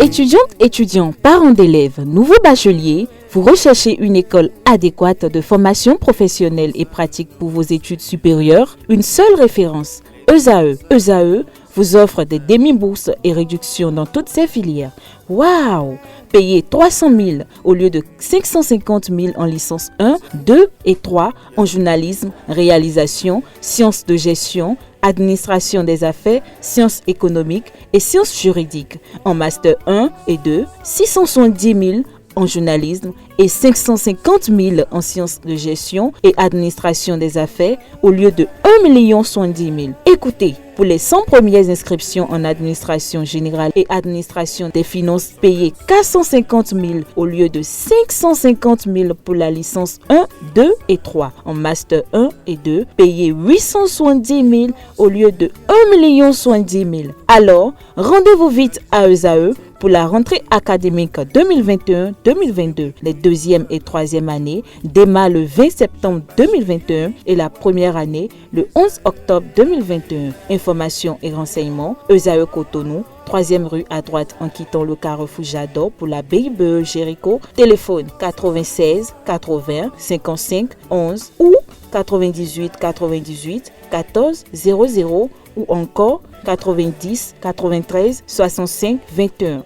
Étudiantes, étudiants, parents d'élèves, nouveaux bacheliers, vous recherchez une école adéquate de formation professionnelle et pratique pour vos études supérieures? Une seule référence, ESAE. ESAE vous offre des demi-bourses et réductions dans toutes ces filières. Waouh! Payez 300 000 au lieu de 550 000 en licence 1, 2 et 3 en journalisme, réalisation, sciences de gestion, administration des affaires, sciences économiques et sciences juridiques. En master 1 et 2, 670 000 en journalisme et 550 000 en sciences de gestion et administration des affaires au lieu de 1 070 000. Écoutez, pour les 100 premières inscriptions en administration générale et administration des finances, payez 450 000 au lieu de 550 000 pour la licence 1, 2 et 3. En master 1 et 2, payez 870 000 au lieu de 1 070 000. Alors, rendez-vous vite à ESAE pour la rentrée académique 2021-2022. Les deuxième et troisième années démarrent le 20 septembre 2021 et la première année le 11 octobre 2021. Informations et renseignements, ESAE Cotonou, 3e rue à droite en quittant le carrefour Jadot pour la BIBE Jéricho. Téléphone 96 80 55 11 ou 98 98 14 00 ou encore 90 93 65 21.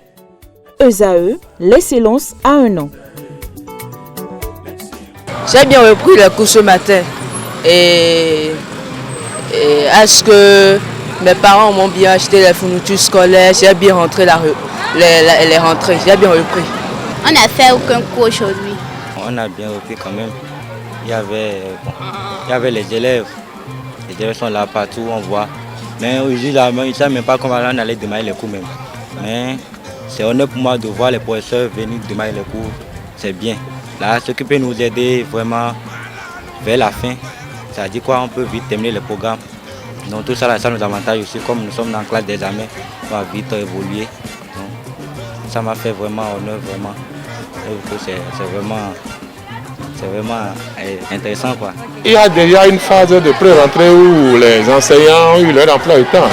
ESAE, l'excellence à un an. J'ai bien repris les cours ce matin et est-ce que mes parents m'ont bien acheté les fournitures scolaires, j'ai bien rentré les rentrées, j'ai bien repris. On n'a fait aucun cours aujourd'hui. On a bien repris quand même. Il y avait les élèves sont là partout, on voit. Mais aujourd'hui, là, ils ne savent même pas comment on allait démarrer les cours même. Mais c'est honnête pour moi de voir les professeurs venir démarrer les cours, c'est bien. Là, ce qui peut nous aider vraiment vers la fin, ça dit quoi, on peut vite terminer le programme. Donc tout ça, là, ça nous avantage aussi, comme nous sommes dans la classe d'examen, on va vite évoluer. Donc, ça m'a fait vraiment honneur, vraiment. C'est vraiment intéressant, quoi. Il y a déjà une phase de pré-rentrée où les enseignants ont eu leur emploi du temps.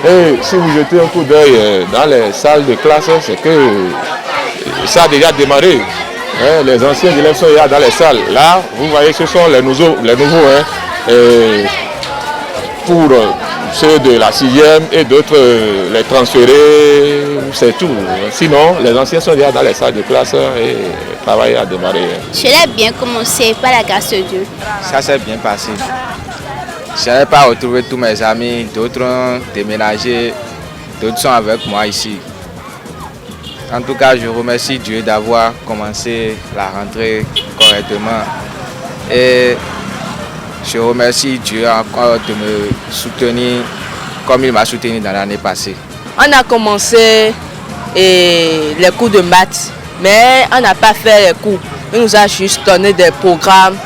Et si vous jetez un coup d'œil dans les salles de classe, c'est que ça a déjà démarré. Les anciens élèves sont déjà dans les salles. Là, vous voyez, ce sont les nouveaux. Pour ceux de la 6e et d'autres les transférés, c'est tout. Sinon, les anciens sont déjà dans les salles de classe et le travail a démarré. Je l'ai bien commencé par la grâce de Dieu. Ça s'est bien passé. Je n'avais pas retrouvé tous mes amis, d'autres ont déménagé, d'autres sont avec moi ici. En tout cas, je remercie Dieu d'avoir commencé la rentrée correctement. Et je remercie Dieu encore de me soutenir comme il m'a soutenu dans l'année passée. On a commencé les cours de maths, mais on n'a pas fait les cours. Il nous a juste donné des programmes,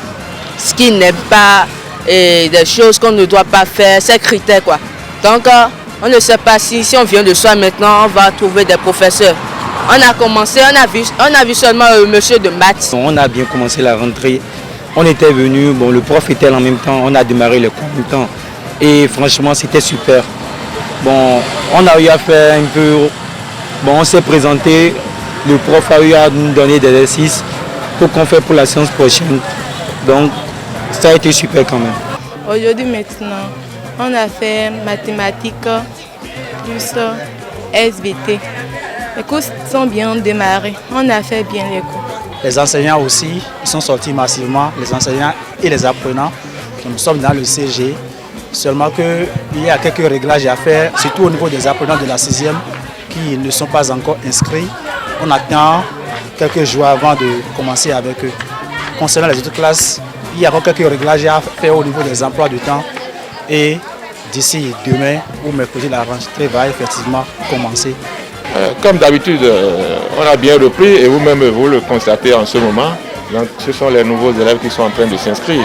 ce qu'il n'aime pas, et des choses qu'on ne doit pas faire, ces critères quoi. Donc on ne sait pas si on vient de soi maintenant, on va trouver des professeurs. On a commencé, on a vu seulement monsieur de maths. On a bien commencé la rentrée. On était venu, le prof était là en même temps, on a démarré le cours en même temps. Et franchement, c'était super. On a eu à faire un peu, on s'est présenté, le prof a eu à nous donner des exercices pour qu'on fasse pour la séance prochaine. Donc, ça a été super quand même. Aujourd'hui maintenant, on a fait mathématiques plus SVT. Les cours sont bien démarrés, on a fait bien les cours. Les enseignants aussi, ils sont sortis massivement, les enseignants et les apprenants. Nous sommes dans le CG, seulement qu'il y a quelques réglages à faire, surtout au niveau des apprenants de la 6e qui ne sont pas encore inscrits. On attend quelques jours avant de commencer avec eux. Concernant les autres classes, il y a encore quelques réglages à faire au niveau des emplois du temps. Et d'ici demain ou mercredi, la rentrée va effectivement commencer. Comme d'habitude, on a bien repris et vous-même vous le constatez en ce moment. Donc, ce sont les nouveaux élèves qui sont en train de s'inscrire.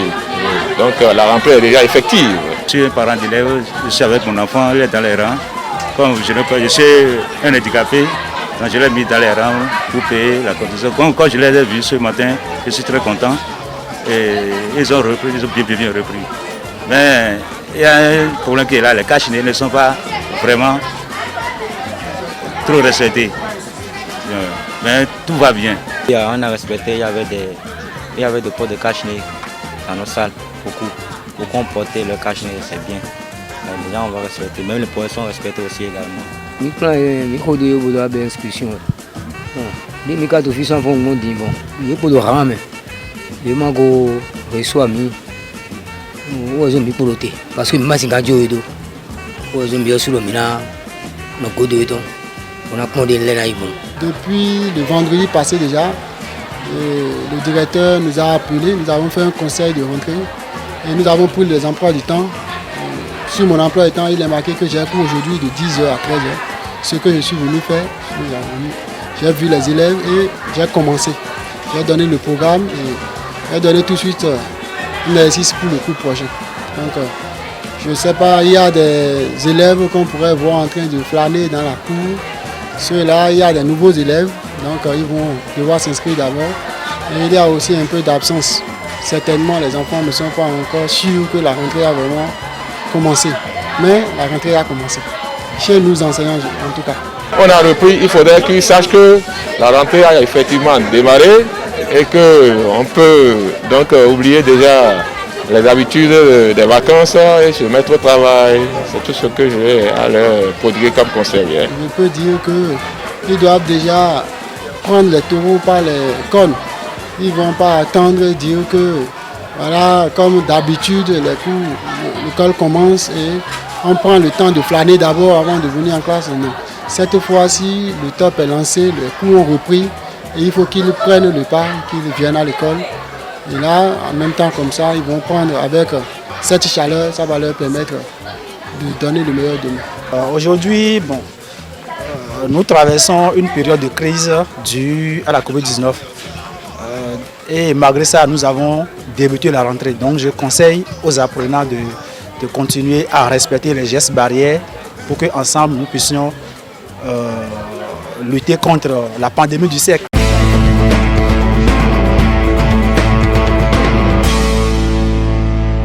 Donc la rentrée est déjà effective. Je suis un parent d'élève, je suis avec mon enfant, il est dans les rangs. Comme je suis un handicapé, donc je l'ai mis dans les rangs pour payer la condition. Quand je les ai vus ce matin, je suis très content. Et ils ont repris, ils ont bien repris. Mais il y a un problème qui est là, les caches ne sont pas vraiment trop respectés. Mais tout va bien. On a respecté, il y avait des pots de cache-nez dans nos salles, beaucoup. Beaucoup ont porté le cache-nez, c'est bien. Les gens on va respecter, même les professeurs sont respectés aussi également. Nous avons une inscription. Les mécas d'office ont dit bon, il y a pas de rame. Il y a un reçoit mis. Nous avons mis pour l'ôter. Parce que nous avons un jour. Nous avons bien sur le mina. On a commandé les laits. Depuis le vendredi passé déjà, le directeur nous a appelés. Nous avons fait un conseil de rentrée. Et nous avons pris les emplois du temps. Sur mon emploi du temps, il est marqué que j'ai cours aujourd'hui de 10h à 13h. Ce que je suis venu faire, j'ai vu les élèves et j'ai commencé. J'ai donné le programme et j'ai donné tout de suite un exercice pour le cours prochain. Donc, je ne sais pas, il y a des élèves qu'on pourrait voir en train de flâner dans la cour. Ceux-là, il y a des nouveaux élèves, donc ils vont devoir s'inscrire d'abord. Et il y a aussi un peu d'absence. Certainement, les enfants ne sont pas encore sûrs que la rentrée a vraiment commencé. Mais la rentrée a commencé. Chez nous enseignants, en tout cas. On a repris, il faudrait qu'ils sachent que la rentrée a effectivement démarré et qu'on peut donc oublier déjà les habitudes des vacances et se mettre au travail. C'est tout ce que je vais à leur prodiguer comme conseil. Je peux dire qu'ils doivent déjà prendre les taureaux par les cornes. Ils ne vont pas attendre et dire que, voilà, comme d'habitude, l'école commence et on prend le temps de flâner d'abord avant de venir en classe. Non. Cette fois-ci, le top est lancé, les cours ont repris et il faut qu'ils prennent le pas, qu'ils viennent à l'école. Et là, en même temps comme ça, ils vont prendre avec cette chaleur, ça va leur permettre de donner le meilleur d'eux. Aujourd'hui, nous traversons une période de crise due à la Covid-19. Et malgré ça, nous avons débuté la rentrée. Donc je conseille aux apprenants de continuer à respecter les gestes barrières pour qu'ensemble nous puissions lutter contre la pandémie du siècle.